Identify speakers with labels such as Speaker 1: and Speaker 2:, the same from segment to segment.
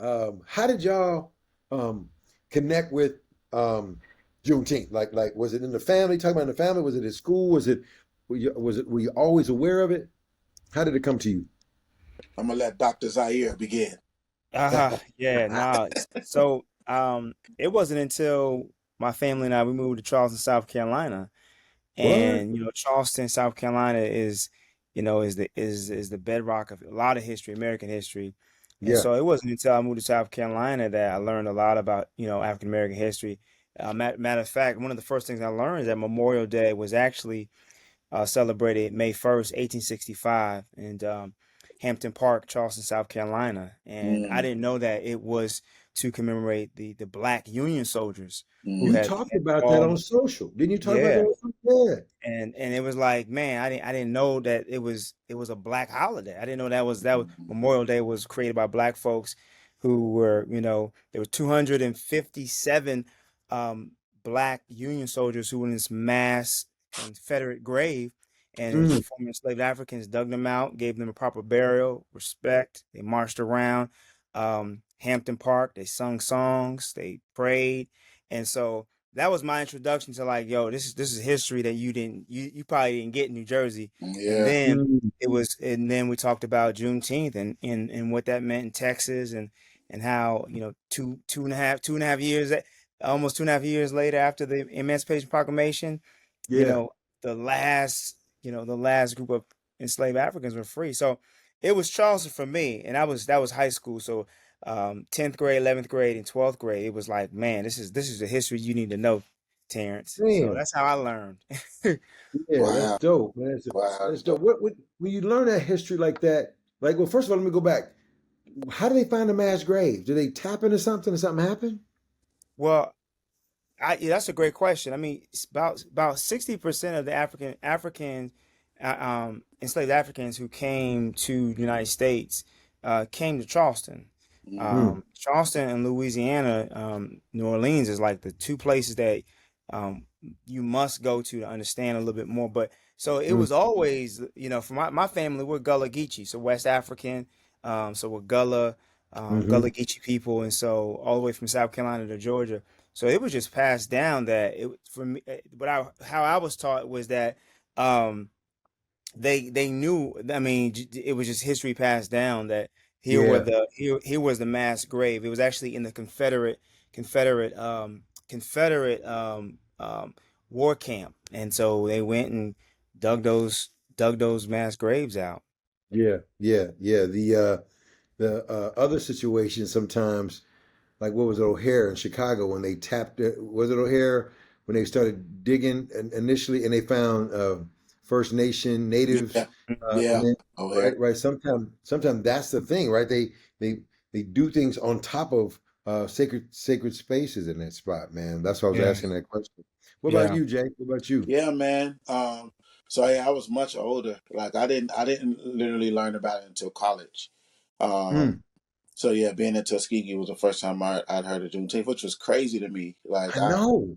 Speaker 1: How did y'all connect with Juneteenth? Like was it in the family? Talking about in the family? Was it at school? Were you always aware of it? How did it come to you?
Speaker 2: I'm gonna let Dr. Zaire begin.
Speaker 3: Yeah, nah. So, it wasn't until my family and I we moved to Charleston, South Carolina,
Speaker 1: What?
Speaker 3: and Charleston, South Carolina is the bedrock of a lot of history, American history. And
Speaker 1: Yeah.
Speaker 3: so it wasn't until I moved to South Carolina that I learned a lot about African American history. Matter of fact, one of the first things I learned is that Memorial Day was actually celebrated May 1st, 1865, in Hampton Park, Charleston, South Carolina. And I
Speaker 2: Mm,
Speaker 3: didn't know that it was to commemorate the black Union soldiers who
Speaker 1: You
Speaker 2: mm,
Speaker 1: talked
Speaker 3: had
Speaker 1: about that
Speaker 3: fallen.
Speaker 1: on social. Didn't you talk about that
Speaker 3: Yeah,
Speaker 1: on social?
Speaker 3: and it was like, man, I didn't know that it was a black holiday. I didn't know that was
Speaker 2: mm,
Speaker 3: Memorial Day was created by black folks who were, there were 257 black Union soldiers who were in this mass Confederate grave, and
Speaker 1: Yeah.
Speaker 3: the former enslaved Africans dug them out, gave them a proper burial, respect. They marched around Hampton Park. They sung songs. They prayed, and so that was my introduction to, like, yo, this is history that you probably didn't get in New Jersey. And
Speaker 2: yeah.
Speaker 3: then
Speaker 1: Mm.
Speaker 3: we talked about Juneteenth and what that meant in Texas, and how, two and a half years, almost 2.5 years later after the Emancipation Proclamation, you
Speaker 1: Yeah.
Speaker 3: know, the last group of enslaved Africans were free. So it was Charleston for me, and that was high school. So 10th grade, 11th grade, and 12th grade, it was like, man, this is the history you need to know, Terrence. So
Speaker 1: Man.
Speaker 3: that's how I learned.
Speaker 1: Yeah, that's
Speaker 2: Wow.
Speaker 1: dope, man.
Speaker 2: Wow.
Speaker 1: That's dope. What when you learn that history like that, like, well, first of all, let me go back. How do they find a mass grave? Do they tap into something and something happen?
Speaker 3: Well, yeah, that's a great question. I mean, it's about 60% of the enslaved Africans who came to the United States came to Charleston.
Speaker 2: Mm,
Speaker 1: Mm.
Speaker 3: Charleston and Louisiana, New Orleans is like the two places that um, you must go to understand a little bit more. But so it
Speaker 1: Mm.
Speaker 3: was always, for my family, we're Gullah Geechee, so West African. So we're Gullah
Speaker 1: Hmm.
Speaker 3: Geechee people, and so all the way from South Carolina to Georgia. So it was just passed down that it for me. How I was taught was that um, they knew. I mean, it was just history passed down that
Speaker 1: Yeah.
Speaker 3: here was the mass grave. It was actually in the Confederate Confederate war camp, and so they went and dug those mass graves out.
Speaker 1: Yeah. Yeah. Yeah. The other situation sometimes, like what was it, O'Hare in Chicago when they tapped it? Was it O'Hare when they started digging initially and they found First Nation natives,
Speaker 2: yeah.
Speaker 1: and
Speaker 2: Yeah.
Speaker 1: then
Speaker 2: Okay.
Speaker 1: right. Sometimes that's the thing, right? They they do things on top of sacred spaces in that spot, man. That's why I was
Speaker 3: Yeah,
Speaker 1: asking that question. What about
Speaker 3: yeah.
Speaker 1: you, Jay? What about you?
Speaker 2: Yeah, man. So yeah, I was much older. Like I didn't literally learn about it until college. Um,
Speaker 1: Mm,
Speaker 2: so yeah, being in Tuskegee was the first time I'd heard of Juneteenth, which was crazy to me. Like
Speaker 1: I know.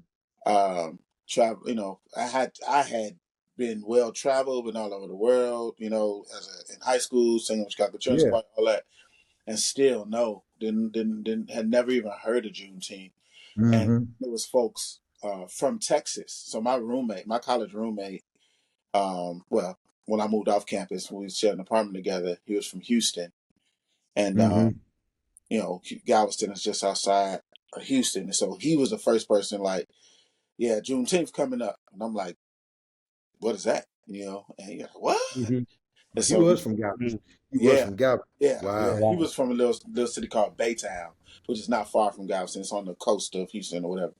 Speaker 2: travel, I had been well traveled, been all over the world, in high school, singing with Chicago Children's
Speaker 1: Yeah.
Speaker 2: Choir, all that, and still no, didn't had never even heard of Juneteenth. And
Speaker 1: Hmm.
Speaker 2: it was folks from Texas. So my college roommate, well, when I moved off campus, we shared an apartment together. He was from Houston, and
Speaker 1: Hmm.
Speaker 2: Galveston is just outside of Houston. And so he was the first person like, yeah, Juneteenth coming up, and I'm like, what is that? And he's like, what?
Speaker 1: Hmm.
Speaker 2: And
Speaker 1: He
Speaker 2: so
Speaker 1: was from Galveston.
Speaker 3: Mm,
Speaker 1: He was
Speaker 2: yeah,
Speaker 1: from Galveston.
Speaker 2: yeah,
Speaker 1: Wow.
Speaker 2: he
Speaker 3: wow.
Speaker 2: was from a little city called Baytown, which is not far from Galveston. It's on the coast of Houston or whatever.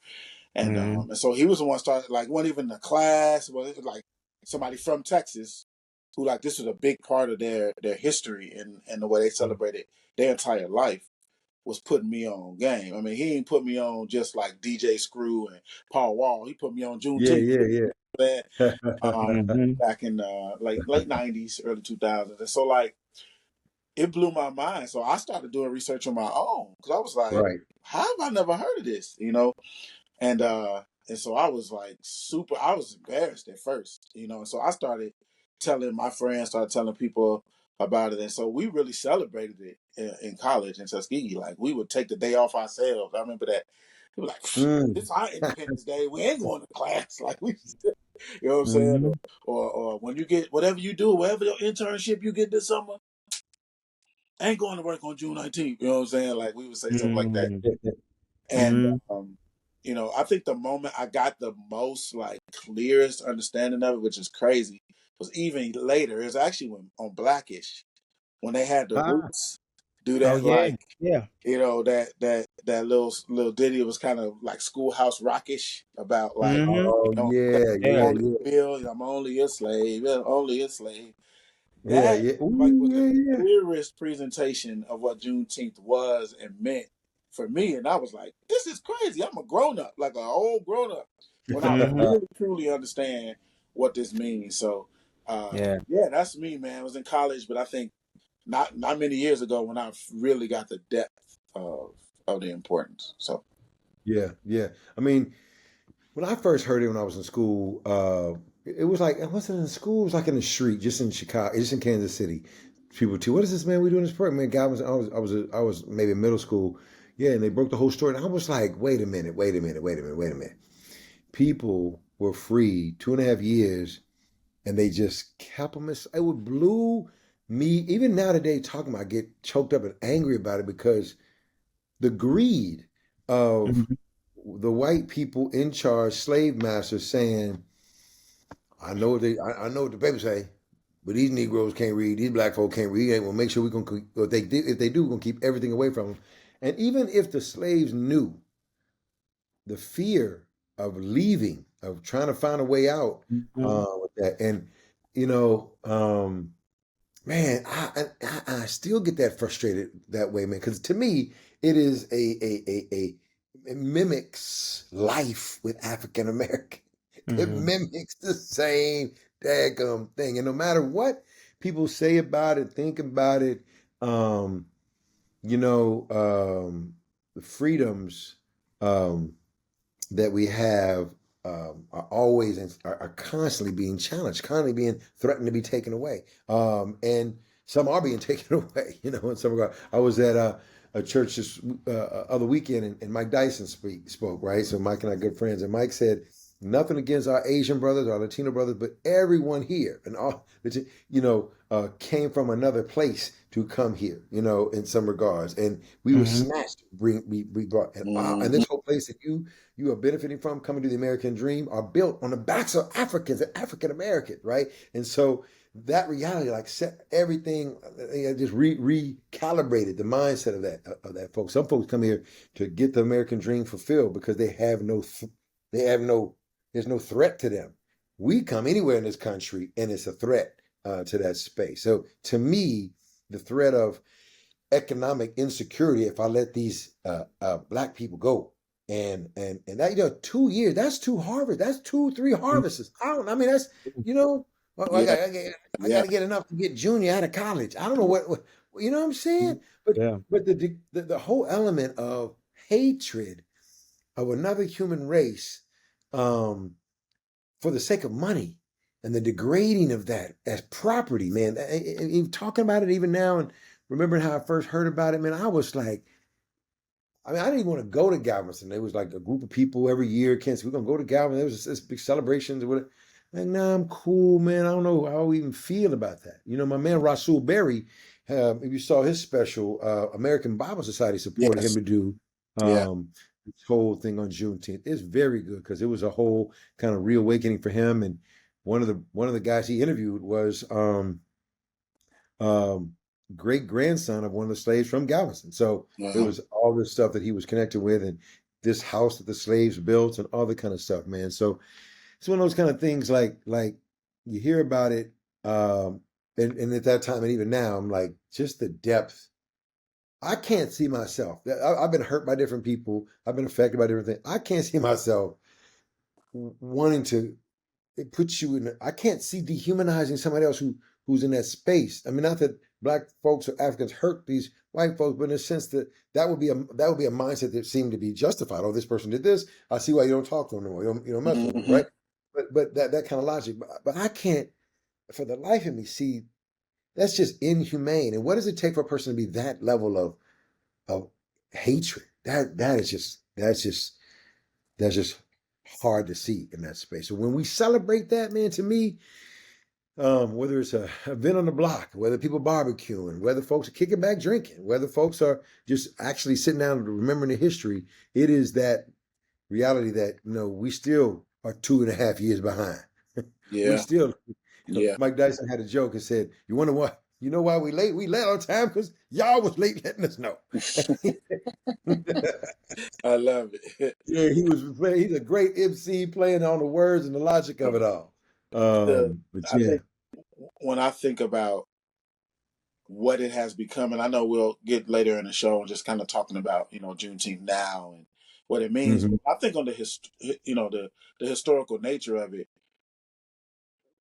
Speaker 2: And
Speaker 3: Hmm.
Speaker 2: um, and so he was the one started like wasn't even in the class, but it was like somebody from Texas who like this was a big part of their history and the way they celebrated their entire life was putting me on game. I mean, he ain't put me on just like DJ Screw and Paul Wall. He put me on
Speaker 1: Yeah,
Speaker 2: Juneteenth.
Speaker 1: yeah,
Speaker 2: Man, um,
Speaker 1: yeah.
Speaker 3: Hmm.
Speaker 2: back in late '90s, early 2000s, and so like it blew my mind. So I started doing research on my own because I was like,
Speaker 1: Right.
Speaker 2: how have I never heard of this? And so I was like I was embarrassed at first. And so I started telling my friends, started telling people about it. And so we really celebrated it in college in Tuskegee. Like, we would take the day off ourselves. I remember that. We were like,
Speaker 1: Mm.
Speaker 2: it's our Independence Day. We ain't going to class. Like, we, you know what I'm saying?
Speaker 3: Mm-hmm.
Speaker 2: Or when you get, whatever you do, whatever your internship you get this summer, ain't going to work on June 19th. You know what I'm saying? Like, we would say something like that. And,
Speaker 3: Mm-hmm.
Speaker 2: I think the moment I got the most, like, clearest understanding of it, which is crazy, was even later. It was actually on Blackish, when they had the
Speaker 1: Ah.
Speaker 2: Roots do
Speaker 3: Oh
Speaker 2: that,
Speaker 3: yeah,
Speaker 2: like,
Speaker 3: yeah.
Speaker 2: that little ditty was kind of like Schoolhouse Rockish about, like,
Speaker 3: Mm-hmm.
Speaker 1: Oh yeah,
Speaker 2: I'm
Speaker 3: Yeah.
Speaker 1: yeah,
Speaker 2: only
Speaker 1: yeah,
Speaker 2: a bill, I'm only a slave, yeah, only a slave.
Speaker 1: yeah,
Speaker 2: That,
Speaker 1: yeah.
Speaker 2: like,
Speaker 1: Ooh,
Speaker 2: was the
Speaker 1: yeah, yeah.
Speaker 2: clearest presentation of what Juneteenth was and meant for me. And I was like, this is crazy. I'm a grown up, like an old grown up, when I
Speaker 3: Mm-hmm.
Speaker 2: really truly understand what this means. So,
Speaker 3: Yeah.
Speaker 2: yeah, that's me, man. I was in college, but I think not many years ago when I really got the depth of the importance. So,
Speaker 1: Yeah, yeah. I mean, when I first heard it when I was in school, it was like, it wasn't in school, it was like in the street, just in Chicago, just in Kansas City. People too, what is this, man? We doing this program, man. God was, I was maybe in middle school, yeah, and they broke the whole story, and I was like, wait a minute, wait a minute, wait a minute, wait a minute. People were free 2.5 years, and they just kept them. It would blew me. Even now today, talking about, I get choked up and angry about it because the greed of
Speaker 3: Mm-hmm.
Speaker 1: the white people in charge, slave masters saying, I know what the papers say, but these Negroes can't read, these black folk can't read, and we'll make sure we're gonna if they do, we're gonna keep everything away from them. And even if the slaves knew the fear of leaving, of trying to find a way out
Speaker 3: Mm-hmm.
Speaker 1: with that, and you know, man, I still get that frustrated that way, man. Because to me, it is it mimics life with African American. It
Speaker 3: Mm-hmm.
Speaker 1: mimics the same daggum thing, and no matter what people say about it, think about it, um, you know, the freedoms that we have are always are constantly being challenged, constantly being threatened to be taken away, and some are being taken away. You know, in some regard, I was at a church this other weekend, and Mike Dyson spoke, right. So Mike and I are good friends, and Mike said, nothing against our Asian brothers, our Latino brothers, but everyone here and all, came from another place to come here, in some regards. And we were
Speaker 3: Mm-hmm.
Speaker 1: snatched, we brought, and wow, and
Speaker 2: mm-hmm.
Speaker 1: this whole place that you are benefiting from, coming to the American dream, are built on the backs of Africans and African Americans, right? And so that reality, like, set everything, just recalibrated the mindset of that folks. Some folks come here to get the American dream fulfilled because they have no there's no threat to them. We come anywhere in this country and it's a threat to that space. So to me, the threat of economic insecurity, if I let these black people go, and that, 2 years, that's two harvests, that's 2-3 harvests. I mean, that's,
Speaker 2: Yeah,
Speaker 1: I got
Speaker 2: yeah.
Speaker 1: to get enough to get junior out of college. I don't know what you know what I'm saying, but
Speaker 3: Yeah.
Speaker 1: the whole element of hatred of another human race, um, for the sake of money, and the degrading of that as property, man. Even talking about it even now, and remembering how I first heard about it, man, I was like, I mean, I didn't even want to go to Galveston. There was like a group of people every year. We're gonna go to Galveston. There was this big celebrations or whatever. Like, nah, I'm cool, man. I don't know how I even feel about that. My man Rasul Berry, if you saw his special, American Bible Society supported him
Speaker 2: Yes.
Speaker 1: to do
Speaker 2: Yeah.
Speaker 1: this whole thing on Juneteenth. It's very good because it was a whole kind of reawakening for him. And one of the guys he interviewed was um, great grandson of one of the slaves from Galveston. So it
Speaker 2: Uh-huh.
Speaker 1: was all this stuff that he was connected with, and this house that the slaves built, and all that kind of stuff, man. So it's one of those kind of things, like you hear about it, and at that time and even now, I'm like, just the depth. I can't see myself. I've been hurt by different people. I've been affected by different things. I can't see myself wanting to. It puts you in. I can't see dehumanizing somebody else who's in that space. I mean, not that black folks or Africans hurt these white folks, but in a sense that would be a mindset that seemed to be justified. Oh, this person did this. I see why you don't talk to them anymore. You don't mess with them,
Speaker 2: Mm-hmm.
Speaker 1: right? But that kind of logic. But I can't, for the life of me, see That's just inhumane. And what does it take for a person to be that level of hatred? That's just hard to see in that space. So when we celebrate that, man, to me, whether it's a event on the block, whether people barbecuing, whether folks are kicking back drinking, whether folks are just actually sitting down and remembering the history, it is that reality that we still are 2.5 years behind. We
Speaker 2: Yeah,
Speaker 1: still,
Speaker 2: yeah.
Speaker 1: Mike Dyson had a joke and said, "You wonder why? You know why we late? We late on time because y'all was late letting us know."
Speaker 2: I love it.
Speaker 1: Yeah, he was playing. He's a great MC, playing on the words and the logic of it all.
Speaker 2: The
Speaker 1: But
Speaker 2: I
Speaker 1: yeah.
Speaker 2: think when I think about what it has become, and I know we'll get later in the show and just kind of talking about Juneteenth now and what it means.
Speaker 1: Hmm.
Speaker 2: But I think on the historical nature of it,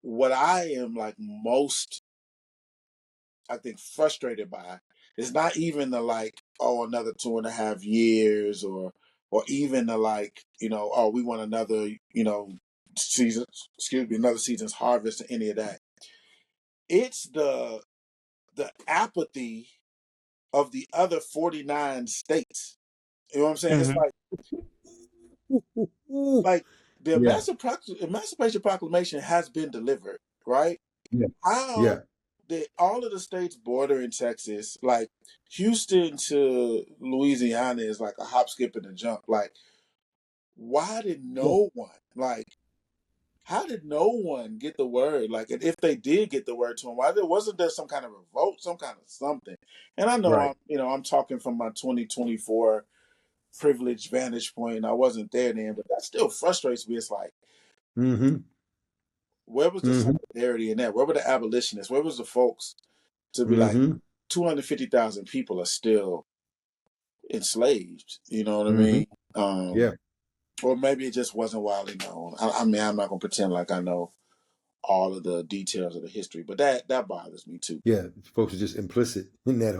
Speaker 2: what I am like most I think frustrated by is not even the like, oh, another 2.5 years, or even the like, oh, we want another season, excuse me, another season's harvest or any of that. It's the apathy of the other 49 states. You know what I'm saying? It's
Speaker 3: Hmm.
Speaker 2: like the
Speaker 1: Yeah,
Speaker 2: Emancipation Proclamation has been delivered, right?
Speaker 1: yeah,
Speaker 2: How
Speaker 1: yeah,
Speaker 2: did all of the states bordering Texas, like Houston to Louisiana, is like a hop, skip, and a jump? Like, why did
Speaker 1: yeah.
Speaker 2: no one like? How did no one get the word? Like, and if they did get the word to them, wasn't there some kind of revolt, some kind of something? And I know
Speaker 1: Right.
Speaker 2: I'm talking from my 2024 privileged vantage point. I wasn't there then, but that still frustrates me. It's like,
Speaker 1: Mm-hmm.
Speaker 2: where was the
Speaker 1: Mm-hmm.
Speaker 2: solidarity in that? Where were the abolitionists? Where was the folks to be like,
Speaker 1: Mm-hmm.
Speaker 2: 250,000 people are still enslaved? You know what I
Speaker 1: Mm-hmm.
Speaker 2: mean?
Speaker 1: Yeah.
Speaker 2: Or maybe it just wasn't widely known. I mean, I'm not gonna pretend like I know all of the details of the history, but that bothers me too.
Speaker 1: Yeah, folks are just implicit
Speaker 2: Yeah,
Speaker 1: in that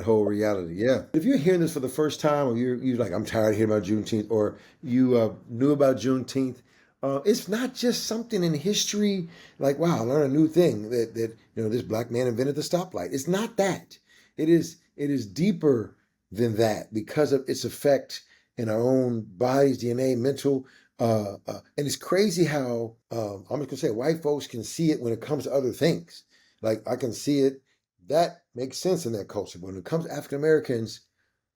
Speaker 1: whole reality. Yeah. If you're hearing this for the first time, or you're like, I'm tired of hearing about Juneteenth, or you knew about Juneteenth, it's not just something in history like, wow, I learned a new thing that this black man invented the stoplight. It's not that. It is deeper than that because of its effect in our own bodies, DNA, mental. And it's crazy how I'm just gonna say white folks can see it when it comes to other things. Like I can see it. That makes sense in that culture. But when it comes to African Americans,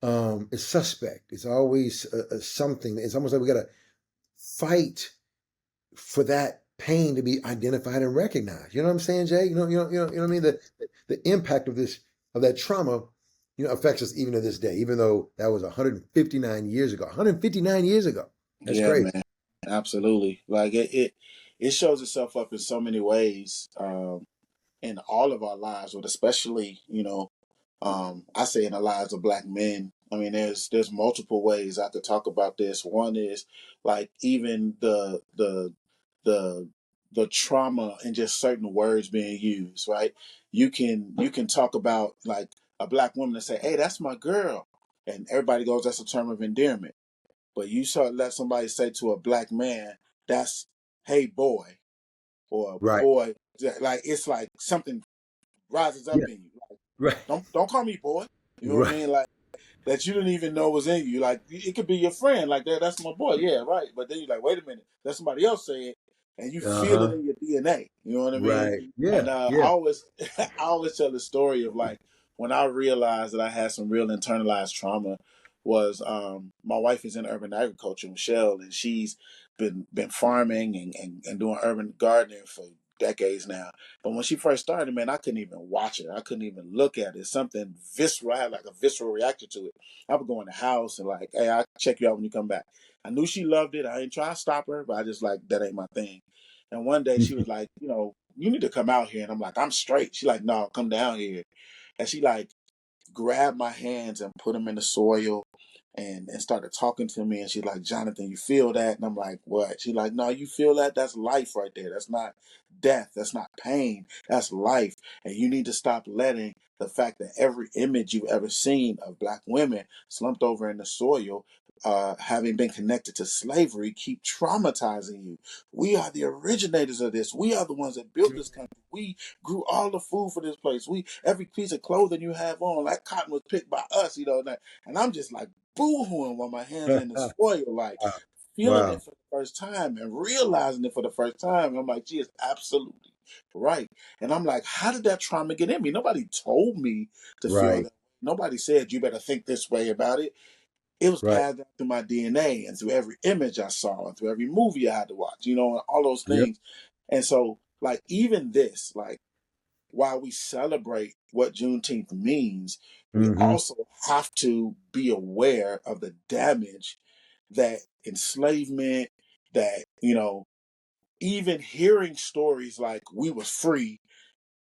Speaker 1: it's suspect. It's always something. It's almost like we got to fight for that pain to be identified and recognized. You know what I'm saying, Jay? You know what I mean. The impact of that trauma, affects us even to this day. Even though that was 159 years ago. 159 years ago. That's
Speaker 2: yeah,
Speaker 1: crazy.
Speaker 2: man, absolutely. Like it shows itself up in so many ways in all of our lives, but especially I say in the lives of black men. I mean, there's multiple ways I could talk about this. One is like even the the trauma in just certain words being used, right? You can talk about like a black woman and say, "Hey, that's my girl," and everybody goes, "That's a term of endearment." But you start let somebody say to a black man, "That's hey boy," or
Speaker 1: Right.
Speaker 2: boy, like it's like something rises up
Speaker 1: Yeah.
Speaker 2: in you. Like,
Speaker 1: Right.
Speaker 2: don't call me boy. You know what I
Speaker 1: Right.
Speaker 2: mean? Like that you didn't even know was in you. Like it could be your friend, like that. That's my boy. Yeah, right. But then you're like, wait a minute, that's somebody else saying it, and you
Speaker 1: Uh
Speaker 2: feel it
Speaker 1: huh.
Speaker 2: in your DNA. You know what I mean?
Speaker 1: Right. Yeah.
Speaker 2: And I
Speaker 1: Yeah.
Speaker 2: always, I always tell the story of like when I realized that I had some real internalized trauma. Was my wife is in urban agriculture, Michelle, and she's been farming and doing urban gardening for decades now. But when she first started, man, I couldn't even watch it. I couldn't even look at it. Something visceral. I had like a visceral reaction to it. I would go in the house and like, hey, I'll check you out when you come back. I knew she loved it. I ain't try to stop her, but I just like that ain't my thing. And one day she was like, you need to come out here. And I'm like, I'm straight. She like, no, come down here. And she like grabbed my hands and put them in the soil and started talking to me. And she's like, Jonathan, you feel that? And I'm like, what? She's like, no, you feel that? That's life right there. That's not death. That's not pain. That's life. And you need to stop letting the fact that every image you've ever seen of Black women slumped over in the soil, having been connected to slavery, keep traumatizing you. We are the originators of this. We are the ones that built this country. We grew all the food for this place. Every piece of clothing you have on, that cotton was picked by us, and I'm just like boo-hooing while my hands are in the soil, like feeling
Speaker 1: Wow.
Speaker 2: it for the first time and realizing it for the first time. And I'm like, gee, it's absolutely right. And I'm like, how did that trauma get in me? Nobody told me to feel
Speaker 1: Right.
Speaker 2: that. Nobody said you better think this way about it. It was
Speaker 1: Right.
Speaker 2: passed down through my DNA and through every image I saw and through every movie I had to watch, and all those
Speaker 1: Yep.
Speaker 2: things. And so, like, even this, like, while we celebrate what Juneteenth means, we
Speaker 1: Mm-hmm.
Speaker 2: also have to be aware of the damage that enslavement, that, even hearing stories like we was free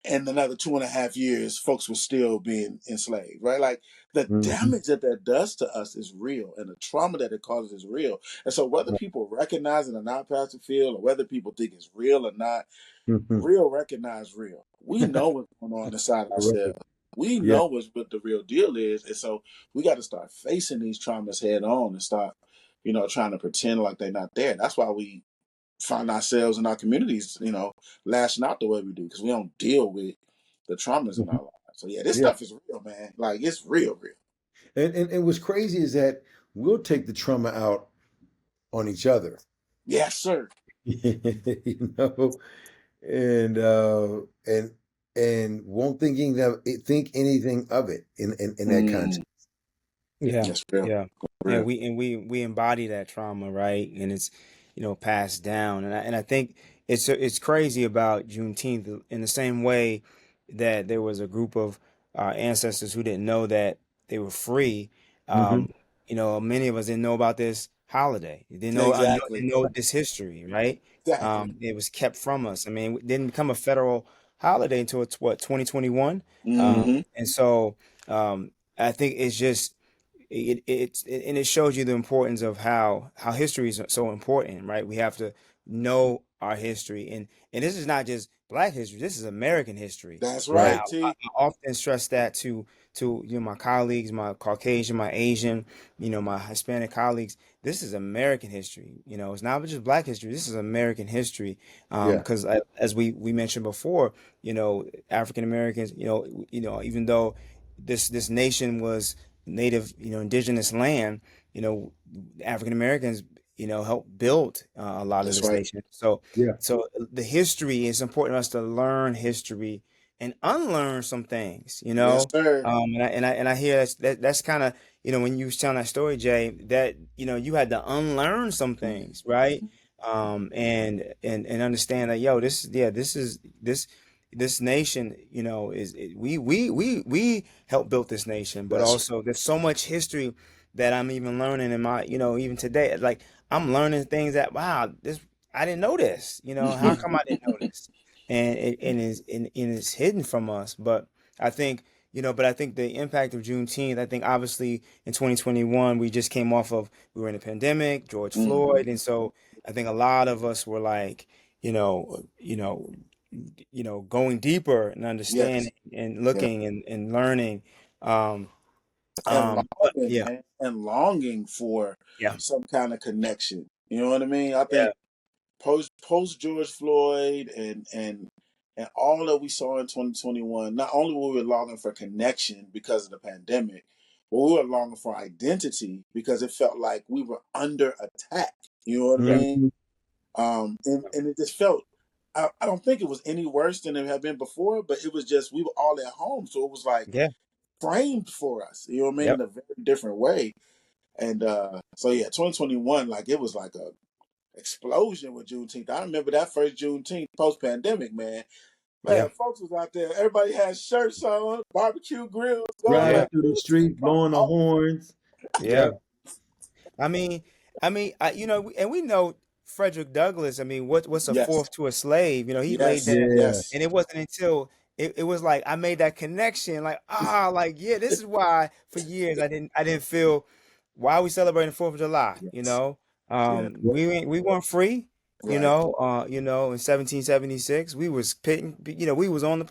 Speaker 2: and another 2.5 years, folks were still being enslaved, right? Like the
Speaker 1: Mm-hmm.
Speaker 2: damage that does to us is real, and the trauma that it causes is real. And so, whether people recognize it or not, Pastor Phil, or whether people think it's real or not,
Speaker 1: Mm-hmm.
Speaker 2: real recognize real. We know what's going on inside
Speaker 1: Right.
Speaker 2: ourselves. We
Speaker 1: Yeah.
Speaker 2: know what the real deal is, and so we got to start facing these traumas head on and start, trying to pretend like they're not there. That's why we find ourselves in our communities, lashing out the way we do, because we don't deal with the traumas in
Speaker 1: Mhm.
Speaker 2: our lives. So yeah, this
Speaker 1: Yeah.
Speaker 2: stuff is real, man. Like it's real, real.
Speaker 1: And what's crazy is that we'll take the trauma out on each other.
Speaker 2: Yes, sir.
Speaker 1: You know, and and won't think anything of it in that
Speaker 2: Mm,
Speaker 1: context.
Speaker 3: Yeah,
Speaker 2: that's real.
Speaker 3: yeah,
Speaker 2: Real.
Speaker 3: we embody that trauma, right? And it's passed down, and I think it's crazy about Juneteenth in the same way that there was a group of our ancestors who didn't know that they were free.
Speaker 1: Hmm.
Speaker 3: Um, many of us didn't know about this holiday.
Speaker 2: Exactly.
Speaker 3: Didn't know this history, right?
Speaker 2: Exactly.
Speaker 3: It was kept from us. I mean, it didn't become a federal holiday until it's what 2021,
Speaker 2: Mm-hmm.
Speaker 3: and so I think it's just and it shows you the importance of how history is so important, right? We have to know our history, and this is not just Black history. This is American history,
Speaker 2: That's
Speaker 3: and
Speaker 1: Right.
Speaker 2: right, T.
Speaker 3: I often stress that to my colleagues, my Caucasian, my Asian, my Hispanic colleagues. This is American history. It's not just Black history. This is American history,
Speaker 1: Yeah.
Speaker 3: because as we mentioned before, African Americans, even though this nation was native, indigenous land, you know, African Americans, helped build a lot of
Speaker 2: That's
Speaker 3: this
Speaker 2: right.
Speaker 3: nation. So,
Speaker 1: Yeah.
Speaker 3: the history is important for us to learn history and unlearn some things,
Speaker 2: Yes, sir.
Speaker 3: and I hear that's kind of, when you was telling that story, Jay, that you had to unlearn some things, right?
Speaker 2: Mm-hmm.
Speaker 3: And understand that, yo, this nation, we helped build this nation, but
Speaker 2: That's
Speaker 3: also there's so much history that I'm even learning in my, even today, like I'm learning things that, wow, this, I didn't know this, how come I didn't know this? And it's hidden from us. But I think the impact of Juneteenth, I think obviously in 2021, we were in a pandemic, George
Speaker 2: Mhm.
Speaker 3: Floyd. And so I think a lot of us were like, you know, you know, going deeper and
Speaker 2: Yes.
Speaker 3: understanding and
Speaker 2: Yeah.
Speaker 3: looking and learning. Um,
Speaker 2: And
Speaker 3: but
Speaker 2: longing,
Speaker 3: yeah,
Speaker 2: man, and longing for
Speaker 3: yeah,
Speaker 2: some kind of connection. You know what I mean? I
Speaker 3: yeah,
Speaker 2: think post George Floyd and all that we saw in 2021, not only were we longing for connection because of the pandemic, but we were longing for identity because it felt like we were under attack. You know what I
Speaker 3: yeah,
Speaker 2: mean?
Speaker 1: Hmm.
Speaker 2: And it just felt. I don't think it was any worse than it had been before, but it was just we were all at home, so it was like
Speaker 3: yeah,
Speaker 2: framed for us. You know what I mean?
Speaker 3: yep,
Speaker 2: In a very different way. And so yeah, 2021, like it was like a explosion with Juneteenth. I remember that first Juneteenth post pandemic, man.
Speaker 3: yeah,
Speaker 2: Man, folks was out there. Everybody had shirts on, barbecue grills going
Speaker 1: Riding
Speaker 3: yeah,
Speaker 2: like
Speaker 1: through the
Speaker 2: this.
Speaker 1: street, blowing the
Speaker 2: Oh,
Speaker 1: horns.
Speaker 3: yeah.
Speaker 1: Yeah.
Speaker 3: I mean, and we know Frederick Douglass. I mean, what's a
Speaker 2: yes,
Speaker 3: fourth to a slave? He laid
Speaker 2: yes,
Speaker 3: that,
Speaker 1: Yeah.
Speaker 2: yes.
Speaker 3: and it wasn't until it was like I made that connection, like like yeah, this is why for years I didn't feel why are we celebrating 4th of July.
Speaker 2: Yes, yeah,
Speaker 1: Yeah.
Speaker 3: We weren't free.
Speaker 2: Right.
Speaker 3: In 1776, we was pitting, we was on and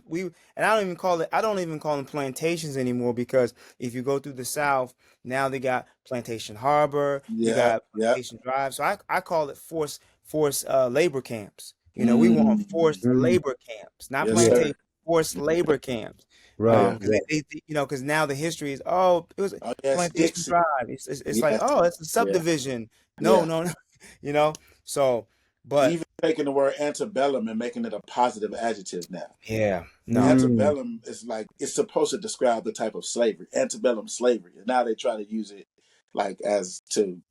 Speaker 3: I don't even call them plantations anymore, because if you go through the South, now they got Plantation Harbor, you
Speaker 2: Yeah.
Speaker 3: got
Speaker 2: Yeah.
Speaker 3: Plantation Drive. So I call it forced labor camps. We want
Speaker 2: Mm.
Speaker 3: forced
Speaker 1: Mm,
Speaker 3: labor camps, not
Speaker 2: Yes,
Speaker 1: yeah,
Speaker 2: sir.
Speaker 3: plantation, forced labor camps.
Speaker 1: right,
Speaker 3: Because
Speaker 1: right.
Speaker 3: because now the history is, it was
Speaker 2: Oh, yes,
Speaker 3: Plantation
Speaker 2: Dixie.
Speaker 3: Drive. It's like,
Speaker 2: Yes.
Speaker 3: oh, it's a
Speaker 2: Yeah.
Speaker 3: subdivision. No,
Speaker 2: Yeah.
Speaker 3: no, no. you know. So, but
Speaker 2: Even taking the word antebellum and making it a positive adjective now.
Speaker 3: yeah, no,
Speaker 1: Mm,
Speaker 2: Antebellum is like, it's supposed to describe the type of slavery, antebellum slavery. And now they try to use it like as to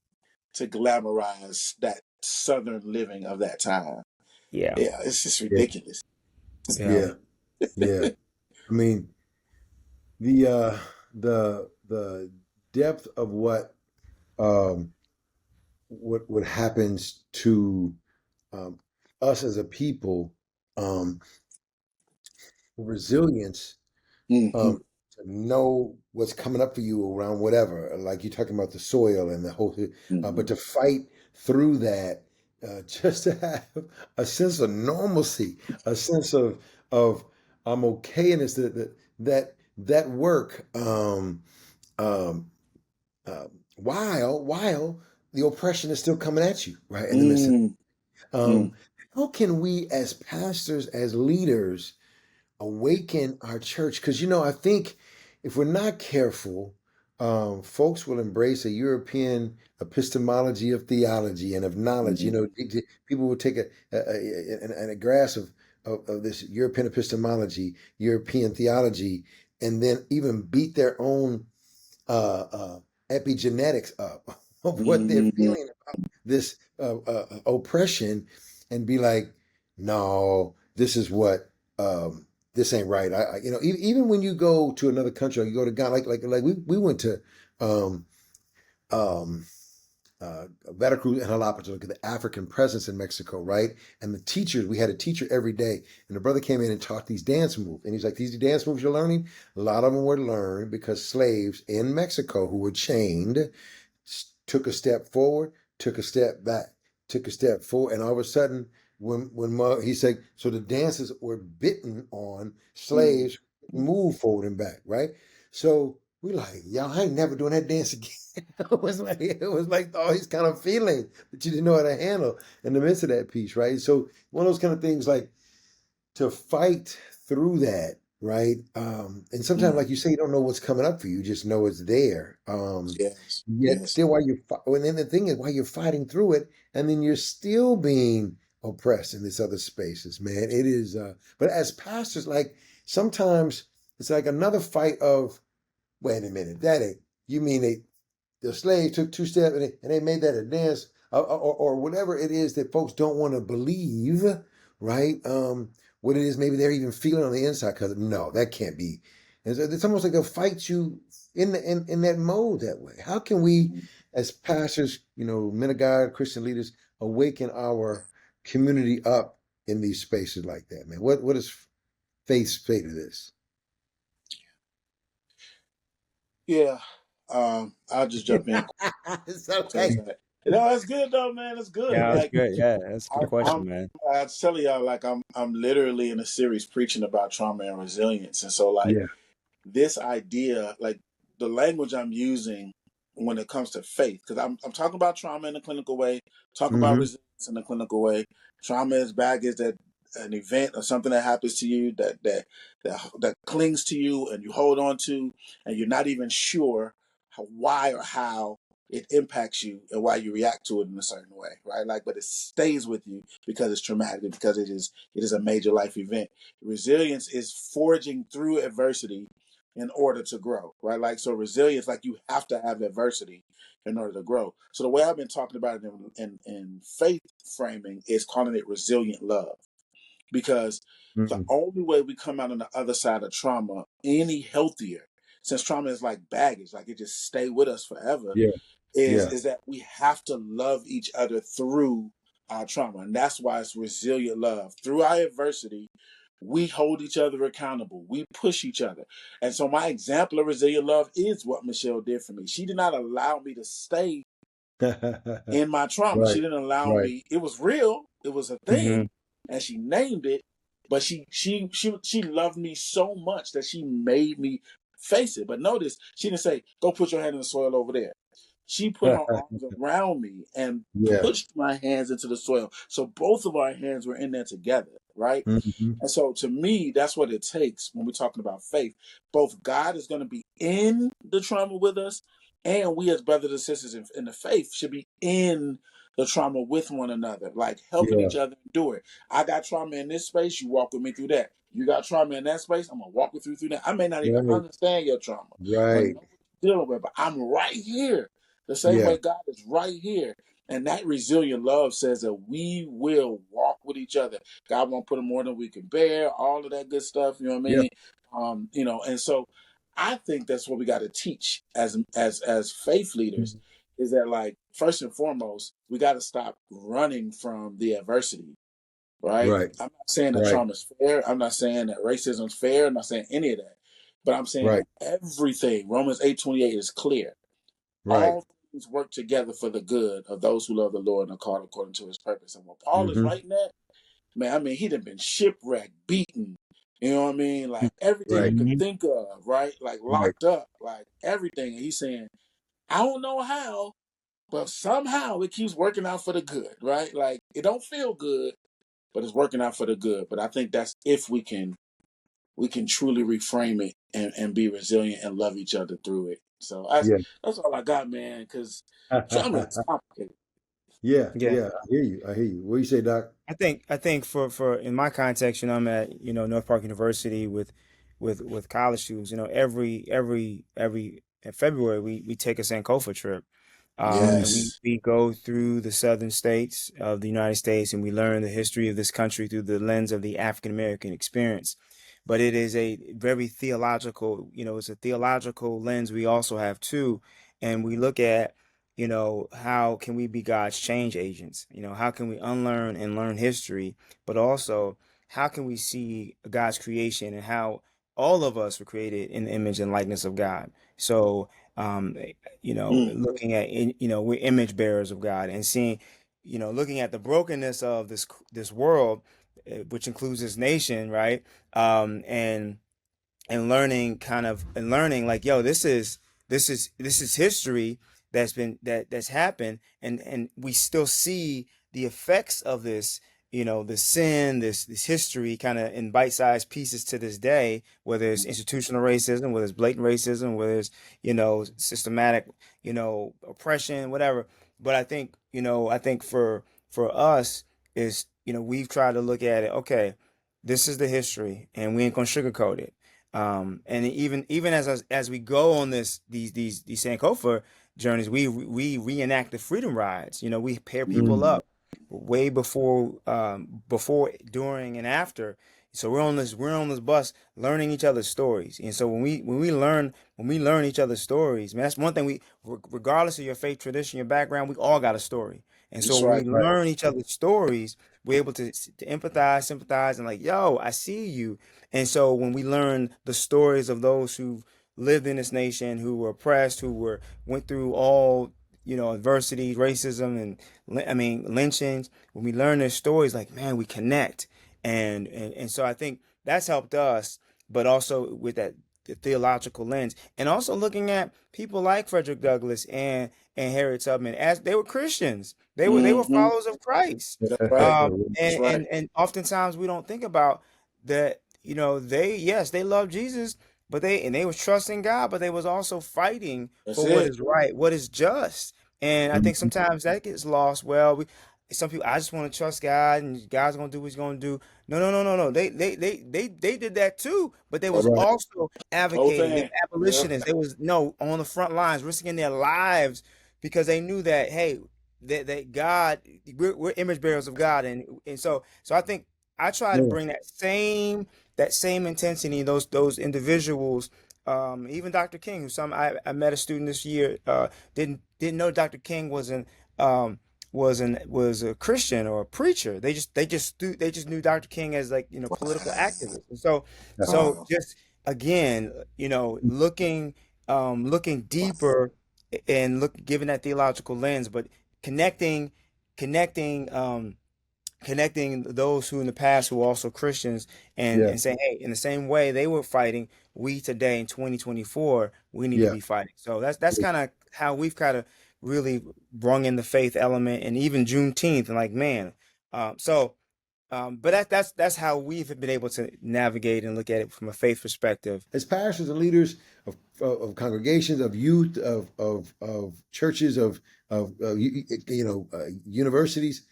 Speaker 2: glamorize that southern living of that time.
Speaker 3: yeah,
Speaker 2: Yeah, it's just
Speaker 1: yeah,
Speaker 2: ridiculous.
Speaker 3: yeah,
Speaker 1: yeah, yeah. I mean, the the depth of um what happens to um us as a people, um resilience,
Speaker 2: Hmm.
Speaker 1: to know what's coming up for you around whatever, like you're talking about the soil and the whole, but
Speaker 2: Hmm.
Speaker 1: to fight through that, just to have a sense of normalcy, a sense of I'm okay in this, that work, um, while the oppression is still coming at you, right in the midst of,
Speaker 2: Mm. Mm.
Speaker 1: um, how can we as pastors, as leaders, awaken our church? Because I think if we're not careful, folks will embrace a European epistemology of theology and of knowledge.
Speaker 2: Mm.
Speaker 1: People will take a grasp of this European epistemology, European theology, and then even beat their own epigenetics up of what they're
Speaker 2: Mm.
Speaker 1: feeling about this oppression, and be like, no, this is what, this ain't right. Even when you go to another country, or you go to Ghana, like we went to um, um, Veracruz and Jalapa to look at the African presence in Mexico, right? And the teachers, we had a teacher every day, and the brother came in and taught these dance moves. And he's like, these dance moves you're learning, a lot of them were learned because slaves in Mexico who were chained took a step forward, took a step back, took a step forward, and all of a sudden, he said, so the dancers were bitten on
Speaker 2: Mm.
Speaker 1: slaves, move forward and back, right? So we like, y'all, I ain't never doing that dance again. It was like all these kind of feelings that you didn't know how to handle in the midst of that piece, right? So one of those kind of things, like, to fight through that, right? And sometimes,
Speaker 2: Mm.
Speaker 1: like you say, you don't know what's coming up for you, you just know it's there.
Speaker 2: Yes.
Speaker 1: Yet
Speaker 2: Yes.
Speaker 1: still, and then the thing is, while you're fighting through it, and then you're still being oppressed in these other spaces, man. It is, but as pastors, like, sometimes it's like another fight of, wait a minute, that ain't, you mean the slaves took two steps and they made that a dance, or whatever it is that folks don't want to believe, right? What it is maybe they're even feeling on the inside, because no, that can't be. And so it's almost like they'll fight you in that mode that way. How can we,
Speaker 2: Mm.
Speaker 1: as pastors, men of God, Christian leaders, awaken our community up in these spaces like that, man? What does faith say to this?
Speaker 2: Yeah. I'll just jump in.
Speaker 1: It's
Speaker 2: Terence
Speaker 1: okay.
Speaker 2: Z. That's good though, man. That's good.
Speaker 3: yeah. That's
Speaker 2: Like,
Speaker 3: good. Yeah, that's a good
Speaker 2: I'm
Speaker 3: question, man.
Speaker 2: I tell y'all, like, I'm literally in a series preaching about trauma and resilience, and so, like,
Speaker 1: Yeah.
Speaker 2: this idea, like, the language I'm using when it comes to faith, because I'm talking about trauma in a clinical way, talk about
Speaker 1: Hmm.
Speaker 2: resilience in a clinical way. Trauma is baggage, that an event or something that happens to you that clings to you and you hold on to, and you're not even sure why or how it impacts you and why you react to it in a certain way, right? Like, but it stays with you because it's traumatic, because it is a major life event. Resilience is forging through adversity in order to grow, right? Like, so resilience, like, you have to have adversity in order to grow. So the way I've been talking about it in faith framing is calling it resilient love, because the
Speaker 1: Mm.
Speaker 2: only way we come out on the other side of trauma any healthier, since trauma is like baggage, like, it just stay with us forever,
Speaker 1: Yeah. Yeah.
Speaker 2: is that we have to love each other through our trauma. And that's why it's resilient love. Through our adversity, we hold each other accountable. We push each other. And so my example of resilient love is what Michelle did for me. She did not allow me to stay in my trauma.
Speaker 1: Right.
Speaker 2: She didn't allow
Speaker 1: Right.
Speaker 2: me. It was real. It was a
Speaker 3: Hmm.
Speaker 2: thing, and she named it. But she loved me so much that she made me face it. But notice she didn't say, "Go put your hand in the soil over there." She put her arms around me and
Speaker 1: Yeah.
Speaker 2: pushed my hands into the soil. So both of our hands were in there together, right?
Speaker 1: Hmm.
Speaker 2: And so to me, that's what it takes when we're talking about faith. Both God is going to be in the trauma with us, and we as brothers and sisters in the faith should be in the trauma with one another, like helping
Speaker 1: Yeah.
Speaker 2: each other endure it. I got trauma in this space, you walk with me through that. You got trauma in that space, I'm gonna walk with you through that. I may not even
Speaker 1: Right.
Speaker 2: understand your trauma or know
Speaker 1: Right.
Speaker 2: what you're dealing with, but I'm right here. The same
Speaker 1: Yeah.
Speaker 2: way God is right here. And that resilient love says that we will walk with each other. God won't put in more than we can bear, all of that good stuff, you know what I
Speaker 1: Yeah.
Speaker 2: mean? And so I think that's what we got to teach as faith leaders
Speaker 1: Mhm.
Speaker 2: is that, like, first and foremost, we got to stop running from the adversity, right?
Speaker 1: Right.
Speaker 2: I'm not saying that
Speaker 1: Right.
Speaker 2: trauma is fair. I'm not saying that racism is fair. I'm not saying any of that. But I'm saying
Speaker 1: Right.
Speaker 2: that everything, Romans 8:28 is clear.
Speaker 1: Right.
Speaker 2: All things work together for the good of those who love the Lord and are called according to his purpose. And when Paul is
Speaker 1: Hmm.
Speaker 2: writing that, man, I mean, he'd have been shipwrecked, beaten, you know what I mean? Like everything
Speaker 1: Right.
Speaker 2: you could
Speaker 3: Hmm.
Speaker 2: think of, right? Like
Speaker 1: Right.
Speaker 2: locked up, like everything. And he's saying, I don't know how, but somehow it keeps working out for the good, right? Like it don't feel good, but it's working out for the good. But I think that's if we can truly reframe it and be resilient and love each other through it. So
Speaker 1: Yeah.
Speaker 2: that's all I got, man, because trauma is complicated.
Speaker 1: Yeah.
Speaker 3: Yeah.
Speaker 1: Yeah. I hear you. I hear you. What do you say, Doc?
Speaker 3: I think for in my context, I'm at North Park University with college students. Every in February we take a Sankofa trip, and we
Speaker 2: Yes.
Speaker 3: we go through the southern states of the United States, and we learn the history of this country through the lens of the African American experience. But it is a very theological, it's a theological lens we also have too, and we look at how can we be God's change agents? How can we unlearn and learn history, but also how can we see God's creation and how all of us were created in the image and likeness of God. So,
Speaker 2: Mm.
Speaker 3: looking at, we're image bearers of God and seeing, looking at the brokenness of this world, which includes this nation, right? And learning like, yo, this is history that's happened, and we still see the effects of this, the sin, this history kind of in bite-sized pieces to this day, whether it's institutional racism, whether it's blatant racism, whether it's systematic oppression, whatever. But I think for us is, we've tried to look at it, okay, this is the history and we ain't gonna sugarcoat it. And even as we go on these Sankofa journeys, we reenact the freedom rides. We pair people
Speaker 1: Mm.
Speaker 3: up way before, during, and after. So we're on this bus learning each other's stories. And so when we learn each other's stories, man, that's one thing regardless of your faith, tradition, your background, we all got a story. And so
Speaker 2: That's
Speaker 3: when
Speaker 2: right.
Speaker 3: we
Speaker 1: Right.
Speaker 3: learn each other's stories, we're able to empathize, sympathize, and like, yo, I see you. And so when we learn the stories of those who lived in this nation, who were oppressed, went through all adversity, racism, and I mean lynchings, when we learn their stories, like, man, we connect, and so I think that's helped us, but also with that the theological lens, and also looking at people like Frederick Douglass and Harriet Tubman as they were Christians, they were
Speaker 2: Mm-hmm.
Speaker 3: followers of Christ.
Speaker 2: That's right. That's
Speaker 3: And,
Speaker 2: right.
Speaker 3: and oftentimes we don't think about that, they love Jesus, but they was trusting God, but they was also fighting
Speaker 2: That's
Speaker 3: for what
Speaker 2: it.
Speaker 3: is right, what is just. And I think
Speaker 1: Mhm.
Speaker 3: sometimes that gets lost. Well, some people, I just want to trust God and God's gonna do what he's gonna do. No, no, no, no, no. They did that too, but they was
Speaker 2: That's
Speaker 1: Right.
Speaker 3: also
Speaker 2: whole
Speaker 3: advocating. They
Speaker 2: thing.
Speaker 3: were
Speaker 2: Yeah.
Speaker 3: abolitionists. They was no on the front lines, risking their lives because they knew that, hey, that God, we're image bearers of God, and so I think I try to
Speaker 1: Yeah.
Speaker 3: bring that same intensity, those individuals. Even Dr. King, who I met a student this year, didn't know Dr. King um, was a Christian or a preacher. They just knew Dr. King as, like, political activist. And so
Speaker 2: Wow.
Speaker 3: just again, looking deeper and look, given that theological lens, but connecting, connecting, connecting those who in the past who were also Christians,
Speaker 1: Yeah,
Speaker 3: and saying, hey, in the same way they were fighting, we today in 2024 we need to
Speaker 1: yeah.
Speaker 3: be fighting. So that's kind of how we've kind of really brung in the faith element, and even Juneteenth, and like, man, so. But that's how we've been able to navigate and look at it from a faith perspective.
Speaker 1: As pastors and leaders of congregations, of youth, of churches, of universities,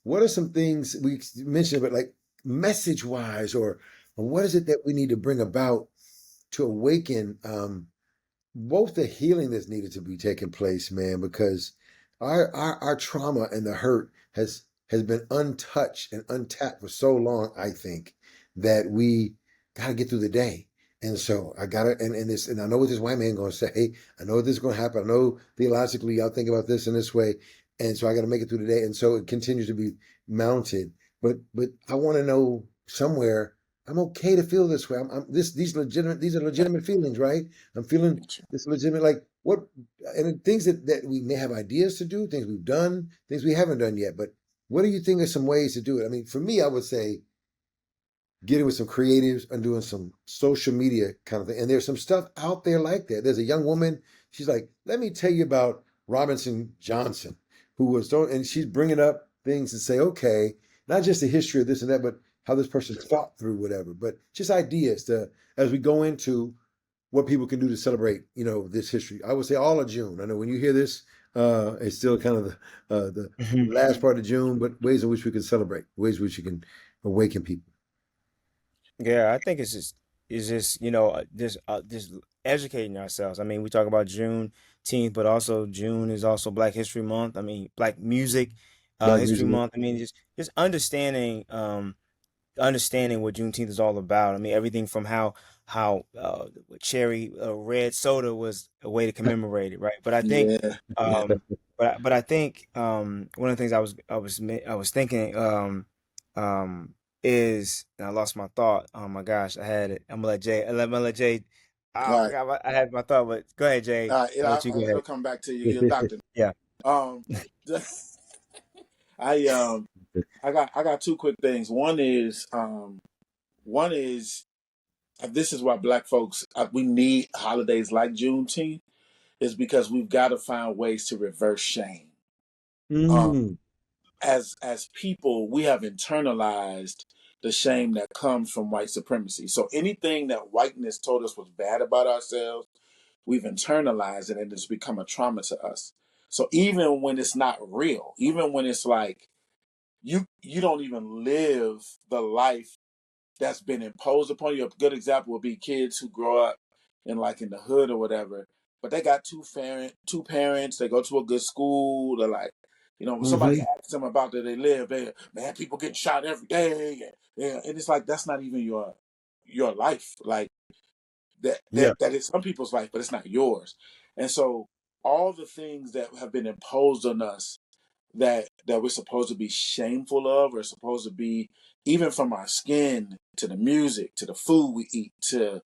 Speaker 1: what are some things we mentioned, but like message wise, or what is it that we need to bring about to awaken both the healing that's needed to be taking place, man, because our trauma and the hurt has been untouched and untapped for so long, I think, that we gotta get through the day. And so I gotta and I know what this white man gonna say. I know this is gonna happen. I know theologically y'all think about this in this way. And so I gotta make it through the day. And so it continues to be mounted. But I wanna know somewhere I'm okay to feel this way. These are legitimate feelings, right? I'm feeling this legitimate, like what, and things that we may have ideas to do, things we've done, things we haven't done yet. But what do you think are some ways to do it? I mean, for me, I would say getting with some creatives and doing some social media kind of thing. And there's some stuff out there like that. There's a young woman, she's like, let me tell you about Robinson Johnson, who was so, and she's bringing up things and say, okay, not just the history of this and that, but how this person fought through whatever, but just ideas to, as we go into what people can do to celebrate, this history. I would say all of June. I know when you hear this, it's still kind of the last part of June, but ways in which we can celebrate, ways in which you can awaken people.
Speaker 3: Yeah, I think it's just just educating ourselves. I mean, we talk about Juneteenth, but also June is also Black History Month. I mean, Black Music
Speaker 1: Black
Speaker 3: History
Speaker 1: music.
Speaker 3: Month. I mean, just understanding what Juneteenth is all about. I mean, everything from how cherry red soda was a way to commemorate it, right? But I think,
Speaker 2: Yeah, yeah.
Speaker 3: but I think one of the things I was thinking is, and I lost my thought. Oh my gosh, I had it. I'm gonna let Jay.
Speaker 2: All
Speaker 3: Ah, I
Speaker 2: right,
Speaker 3: forgot. I had my thought, but go ahead, Jay.
Speaker 2: all right.
Speaker 3: I'll let you go
Speaker 2: It'll
Speaker 3: ahead.
Speaker 2: come back to you. You're a doctor.
Speaker 3: Yeah.
Speaker 2: Um, I I got two quick things. One is this is why Black folks we need holidays like Juneteenth is because we've got to find ways to reverse shame. Um,
Speaker 1: Mm,
Speaker 2: as people, we have internalized the shame that comes from white supremacy. So anything that whiteness told us was bad about ourselves, we've internalized it and it's become a trauma to us. So even when it's not real, even when it's like you don't even live the life that's been imposed upon you. A good example would be kids who grow up in the hood or whatever, but they got two parents, they go to a good school, they're like, when somebody
Speaker 1: hmm.
Speaker 2: asks them about where they live, they man, people getting shot every day. Yeah, and it's like that's not even your life. Like
Speaker 1: Yeah,
Speaker 2: that is some people's life, but it's not yours. And so all the things that have been imposed on us that we're supposed to be shameful of, or supposed to be, even from our skin to the music to the food we eat to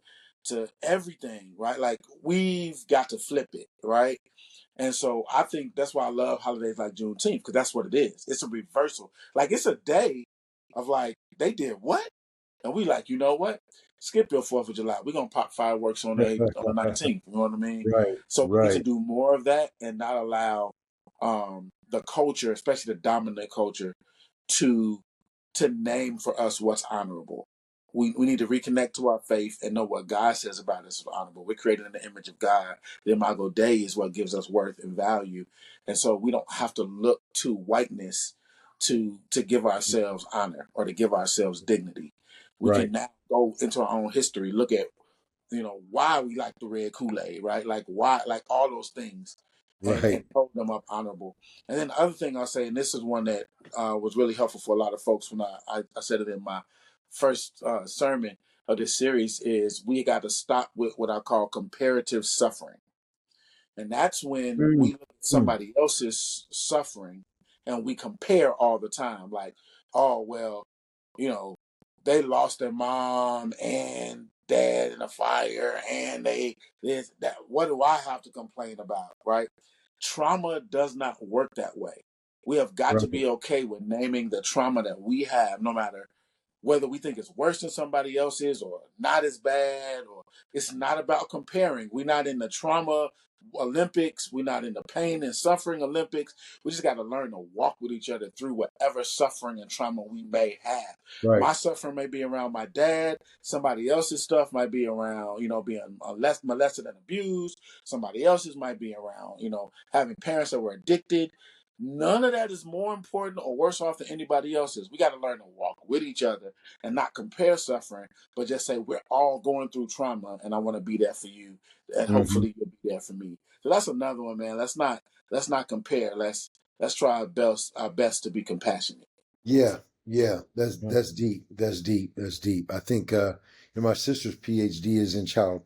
Speaker 2: everything, right? Like we've got to flip it, right? And so I think that's why I love holidays like Juneteenth, because that's what it is. It's a reversal. Like it's a day of like they did what, and we like, you know what? Skip your 4th of July. We're gonna pop fireworks on the 19th. You know what I mean?
Speaker 1: right,
Speaker 2: So we need to
Speaker 1: right,
Speaker 2: do more of that and not allow the culture, especially the dominant culture, to name for us what's honorable. We need to reconnect to our faith and know what God says about us is honorable. We're created in the image of God. The Imago Dei is what gives us worth and value. And so we don't have to look to whiteness to give ourselves honor or to give ourselves dignity. We
Speaker 1: right,
Speaker 2: can now go into our own history, look at why we like the red Kool-Aid, right? Like why, like all those things, and
Speaker 1: right.
Speaker 2: hold them up honorable. And then the other thing I'll say, and this is one that was really helpful for a lot of folks when I said it in my first sermon of this series, is we got to stop with what I call comparative suffering. And that's when
Speaker 1: Mm,
Speaker 2: we look at
Speaker 1: mm,
Speaker 2: somebody else's suffering and we compare all the time. Like, oh, well, you know, they lost their mom and dad in a fire and they this that. What do I have to complain about, right? Trauma does not work that way. We have got to
Speaker 1: Right.
Speaker 2: be okay with naming the trauma that we have, no matter whether we think it's worse than somebody else's or not as bad, or it's not about comparing. We're not in the trauma Olympics. We're not in the pain and suffering Olympics. We just got to learn to walk with each other through whatever suffering and trauma we may have.
Speaker 1: Right.
Speaker 2: My suffering may be around my dad. Somebody else's stuff might be around, being less molested and abused. Somebody else's might be around, having parents that were addicted. None of that is more important or worse off than anybody else's. We got to learn to walk with each other and not compare suffering, but just say we're all going through trauma, and I want to be there for you, and
Speaker 1: Hmm.
Speaker 2: hopefully you'll be there for me. So that's another one, man. Let's not compare. Let's try our best to be compassionate.
Speaker 1: Yeah, yeah, that's deep. That's deep. That's deep. I think my sister's PhD is in child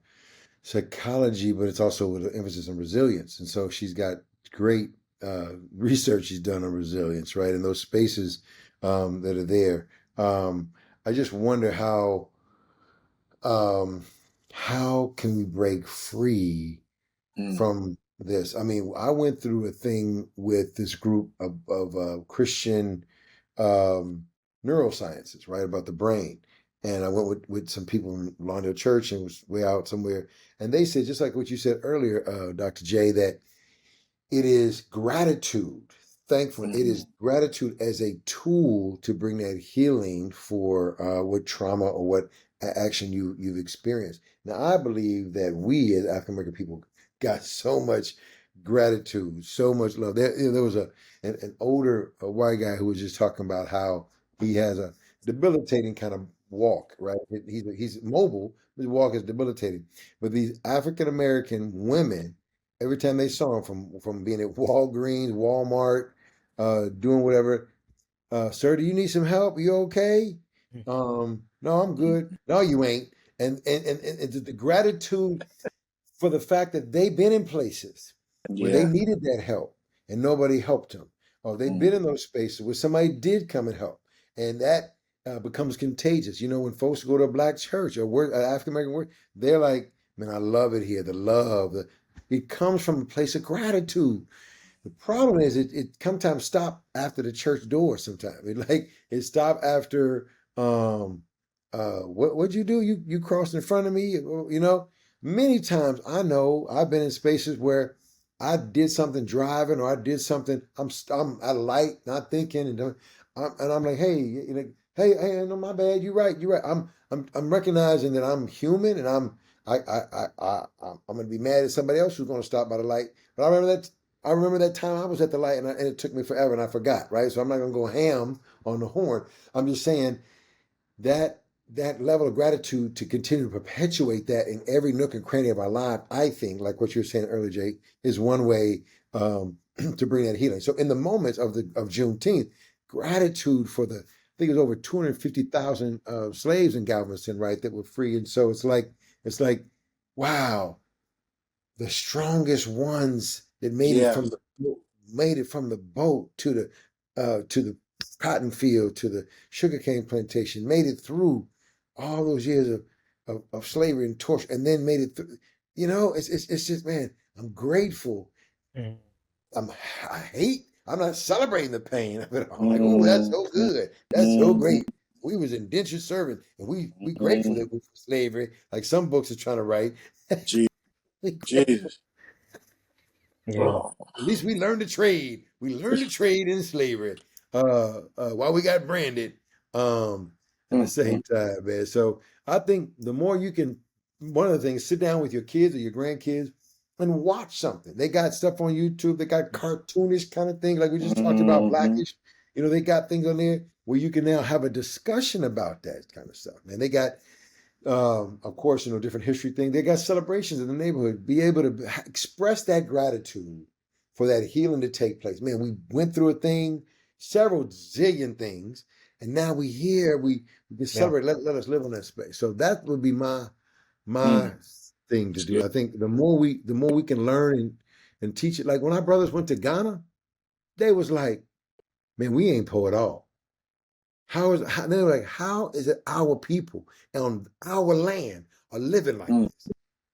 Speaker 1: psychology, but it's also with an emphasis on resilience. And so she's got great research she's done on resilience, right? In those spaces that are there. I just wonder um, how can we break free
Speaker 2: Mm,
Speaker 1: from this? I mean, I went through a thing with this group of Christian neurosciences, right, about the brain. And I went with some people in Lawndale Church and was way out somewhere. And they said, just like what you said earlier, Dr. J, that it is gratitude, thankful. It
Speaker 2: mm,
Speaker 1: is gratitude as a tool to bring that healing for what trauma or what action you've experienced. Now, I believe that we as African American people got so much gratitude, so much love. There was an older white guy who was just talking about how he has a debilitating kind of walk, right? He's mobile, but his walk is debilitating. But these African American women, every time they saw him from being at Walgreens, Walmart, doing whatever, sir, do you need some help? You okay? No, I'm
Speaker 2: mm.
Speaker 1: good. No, you ain't. And the gratitude for the fact that they've been in places where they
Speaker 2: Yeah.
Speaker 1: needed that help and nobody helped them, or they've been in
Speaker 2: Mm,
Speaker 1: those spaces where somebody did come and help, and that becomes contagious. When folks go to a black church or work, African American work, they're like, "Man, I love it here." The love, it comes from a place of gratitude. The problem is it sometimes stop after the church door sometimes. It stop after what'd you do? You crossed in front of me, Many times I know I've been in spaces where I did something driving or I did something, I'm at a light, not thinking, and I'm like, hey, hey, no, my bad, you're right, you're right. I'm recognizing that I'm human and I'm gonna be mad at somebody else who's gonna stop by the light. But I remember that time I was at the light and it took me forever and I forgot, right? So I'm not going to go ham on the horn. I'm just saying that that level of gratitude to continue to perpetuate that in every nook and cranny of our life, I think, like what you were saying earlier, Jake, is one way to bring that healing. So in the moments of Juneteenth, gratitude for I think it was over 250,000 slaves in Galveston, right, that were free. And so it's like, wow, the strongest ones that
Speaker 2: yeah.
Speaker 1: made it from the boat to the cotton field to the sugarcane plantation, made it through all those years of slavery and torture, and then made it through. It's just, man, I'm grateful.
Speaker 3: Mhm.
Speaker 1: I'm I hate. I'm not celebrating the pain of it all. Like, oh, that's
Speaker 2: Mm,
Speaker 1: so good. That's so
Speaker 2: mm,
Speaker 1: great. We was indentured servants, and we grateful
Speaker 2: mm.
Speaker 1: that we for slavery, like some books are trying to write.
Speaker 2: Je-
Speaker 1: We grateful.
Speaker 2: Jesus.
Speaker 3: Yeah.
Speaker 2: Oh.
Speaker 1: At least we learned to trade. We learned to trade in slavery while we got branded at the
Speaker 2: Mm, mm,
Speaker 1: same time, man. So I think the more you can, one of the things, sit down with your kids or your grandkids and watch something. They got stuff on YouTube. They got cartoonish kind of things like we just talked about,
Speaker 2: mhm.
Speaker 1: Blackish. They got things on there where you can now have a discussion about that kind of stuff, man. They got of course, different history thing. They got celebrations in the neighborhood. Be able to express that gratitude for that healing to take place. Man, we went through a thing, several zillion things, and now we here. We can
Speaker 3: Yeah.
Speaker 1: celebrate. Let us live on that space. So that would be my
Speaker 2: Mm.
Speaker 1: thing to
Speaker 2: That's
Speaker 1: do.
Speaker 2: good.
Speaker 1: I think the more we can learn and teach it. Like when our brothers went to Ghana, they was like, man, we ain't poor at all. They were like, how is it our people on our land are living like
Speaker 2: Mm.
Speaker 1: this.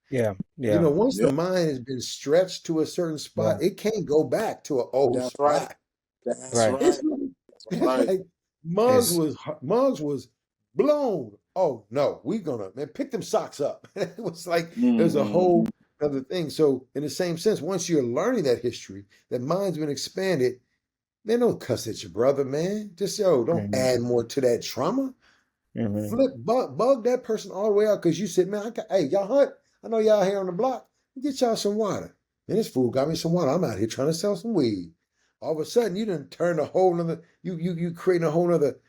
Speaker 3: Yeah.
Speaker 1: You
Speaker 3: Yeah.
Speaker 1: know, once the
Speaker 2: Yep.
Speaker 1: mind has been stretched to a certain
Speaker 3: Yeah.
Speaker 1: spot, it can't go back to an old
Speaker 2: That's right.
Speaker 1: spot.
Speaker 2: That's
Speaker 3: Right.
Speaker 2: right.
Speaker 1: It's like,
Speaker 2: That's
Speaker 1: it's
Speaker 2: right.
Speaker 1: like
Speaker 3: It's
Speaker 1: Muggs was blown. Oh no, we gonna man pick them socks up. It was like it was a whole
Speaker 2: Mm-hmm.
Speaker 1: other thing. So in the same sense, once you're learning that history, that mind's been expanded, man, don't cuss at your brother, man. Just don't
Speaker 3: mhm,
Speaker 1: add more to that trauma.
Speaker 3: mhm.
Speaker 1: Bug that person all the way out because you said, man, hey, y'all hunt. I know y'all here on the block. Get y'all some water. Man, this fool got me some water. I'm out here trying to sell some weed. All of a sudden, you done turn a whole nother. You creating a whole nother.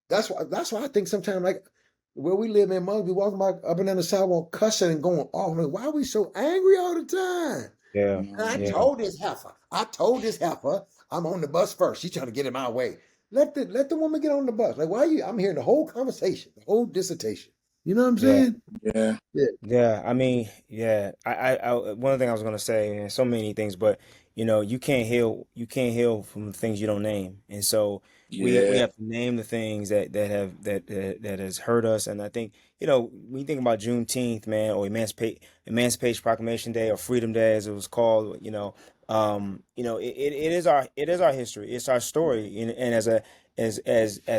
Speaker 1: That's why I think sometimes like where we live, man, moms be walking by up and down the sidewalk cussing and going off. Like, why are we so angry all the time?
Speaker 3: Yeah.
Speaker 1: And I
Speaker 2: Mm-hmm.
Speaker 3: Yeah.
Speaker 1: told this heifer. I'm on the bus first. She's trying to get in my way. Let the woman get on the bus. Like, why are you? I'm hearing the whole conversation, the whole dissertation. You know what I'm
Speaker 3: Yeah.
Speaker 1: saying?
Speaker 2: Yeah.
Speaker 1: Yeah.
Speaker 3: Yeah, I mean, yeah. One thing I was gonna say, and so many things, but you can't heal from the things you don't name. And so we
Speaker 2: Yeah.
Speaker 3: have to name the things that has hurt us. And I think, when you think about Juneteenth, man, or Emancipation Proclamation Day or Freedom Day as it was called, it is our history. It's our story. And as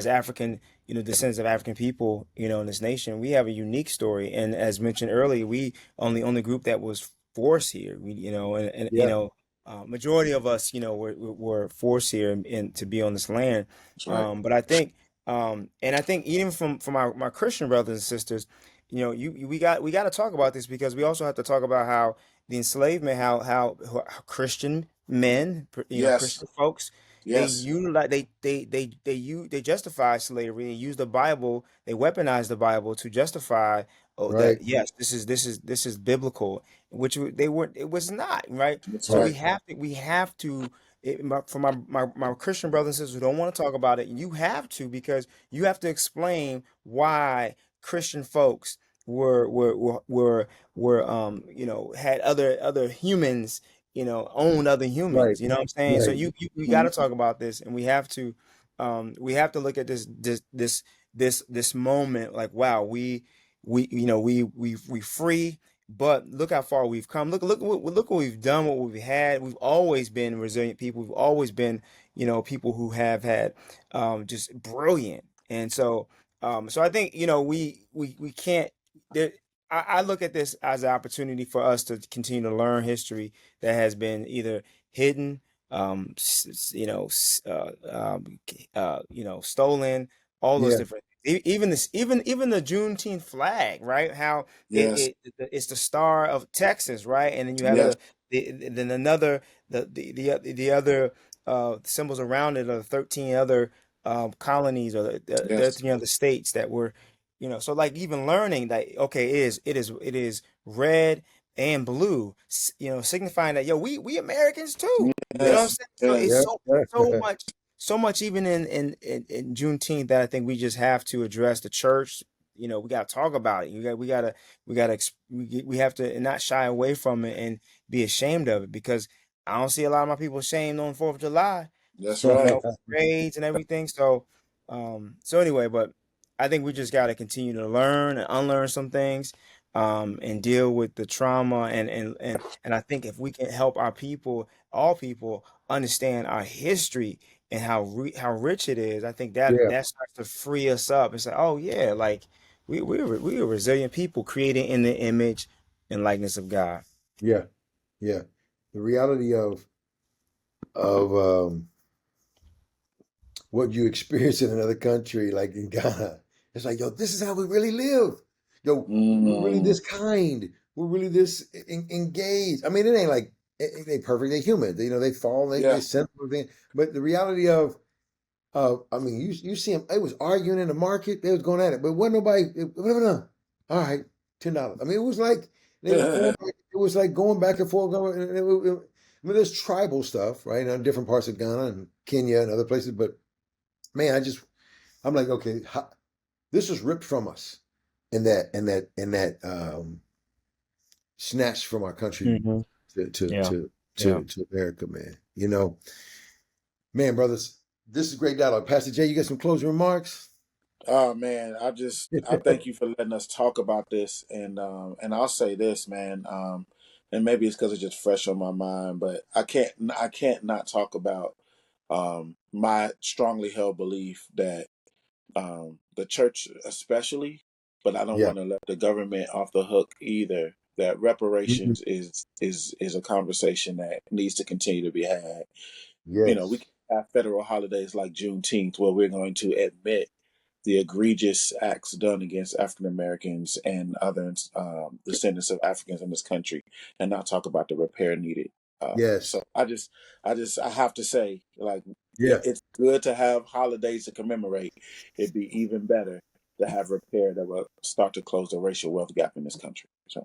Speaker 3: African, descendants of African people, in this nation, we have a unique story. And as mentioned earlier, we only group that was forced here. We, and
Speaker 1: Yeah.
Speaker 3: majority of us, were forced here and to be on this land.
Speaker 2: That's right.
Speaker 3: But I think, and I think even from my Christian brothers and sisters, we got to talk about this because we also have to talk about how the enslavement, how Christian men,
Speaker 2: Yes.
Speaker 3: Christian folks, they
Speaker 2: Yes.
Speaker 3: utilize they justify slavery and use the Bible. They weaponize the Bible to justify, oh,
Speaker 1: Right.
Speaker 3: that yes, this is biblical, which they weren't. It was not, right.
Speaker 2: That's
Speaker 3: So
Speaker 1: Right.
Speaker 2: right.
Speaker 3: we have to. For my Christian brothers and sisters who don't want to talk about it, you have to, because you have to explain why Christian folks had other humans, owned other
Speaker 1: Right.
Speaker 3: humans. You know what I'm saying? So
Speaker 1: Right.
Speaker 3: we got
Speaker 2: Mm-hmm.
Speaker 3: to talk about this, and we have to look at this moment like, wow, we free, but look how far we've come. Look what we've done, what we've had. We've always been resilient people. We've always been, people who have had, just brilliant. And so I think, we can't. There, I look at this as an opportunity for us to continue to learn history that has been either hidden, stolen, all those
Speaker 1: Yeah.
Speaker 3: different. Even the Juneteenth flag, right? How
Speaker 2: Yes.
Speaker 3: it's the star of Texas, right? And then you have
Speaker 2: Yes.
Speaker 3: then another the other symbols around it are the 13 other colonies, or the
Speaker 2: Yes.
Speaker 3: 13 other states that were, so like even learning that, okay, it is red and blue, signifying that, yo, we Americans too. You know what I'm
Speaker 2: Yes.
Speaker 3: saying? So
Speaker 2: Yes.
Speaker 3: it's
Speaker 1: Yeah.
Speaker 3: so much even in Juneteenth, that I think we just have to address. The church, we got to talk about it. We have to not shy away from it and be ashamed of it, because I don't see a lot of my people ashamed on 4th of July,
Speaker 2: That's
Speaker 3: you
Speaker 2: right.
Speaker 3: know, grades and everything. So anyway, but I think we just got to continue to learn and unlearn some things, and deal with the trauma, and I think if we can help all people understand our history and how rich it is, I think that
Speaker 1: Yeah.
Speaker 3: that starts to free us up and say, oh yeah, like we are resilient people created in the image and likeness of God.
Speaker 1: Yeah. Yeah. The reality of what you experience in another country, like in Ghana. It's like, yo, this is how we really live. Yo, we're really
Speaker 2: Mm.
Speaker 1: this kind. We're really this engaged. I mean, it ain't like they perfect. They human. They fall. They
Speaker 2: Yeah.
Speaker 1: sensible thing. But the reality I mean, you see them. They was arguing in the market. They was going at it, but wasn't nobody. Whatever. All right, $10. I mean, it was like they was going. It was like going back and forth. I mean, there's tribal stuff, right, in different parts of Ghana and Kenya and other places, but man, I'm like, okay, this was ripped from us, and that snatched from our country
Speaker 3: Hmm.
Speaker 1: to to
Speaker 3: Yeah,
Speaker 1: to
Speaker 3: yeah.
Speaker 1: to America, man. Man, brothers, this is great dialogue. Pastor J, you got some closing remarks?
Speaker 2: Oh man, I thank you for letting us talk about this, and I'll say this, man, and maybe it's because it's just fresh on my mind, but I can't not talk about my strongly held belief that the church especially, but I don't
Speaker 1: Yeah.
Speaker 2: want to let the government off the hook either. That
Speaker 1: Mhm.
Speaker 2: reparations is a conversation that needs to continue to be had. You know, we
Speaker 1: Yes.
Speaker 2: can have federal holidays like Juneteenth where we're going to admit the egregious acts done against African Americans and other descendants of Africans in this country, and not talk about the repair needed.
Speaker 1: Yes.
Speaker 2: So I have to say, like,
Speaker 1: Yeah.
Speaker 2: it's good to have holidays to commemorate. It'd be even better to have repair that will start to close the racial wealth gap in this country. So.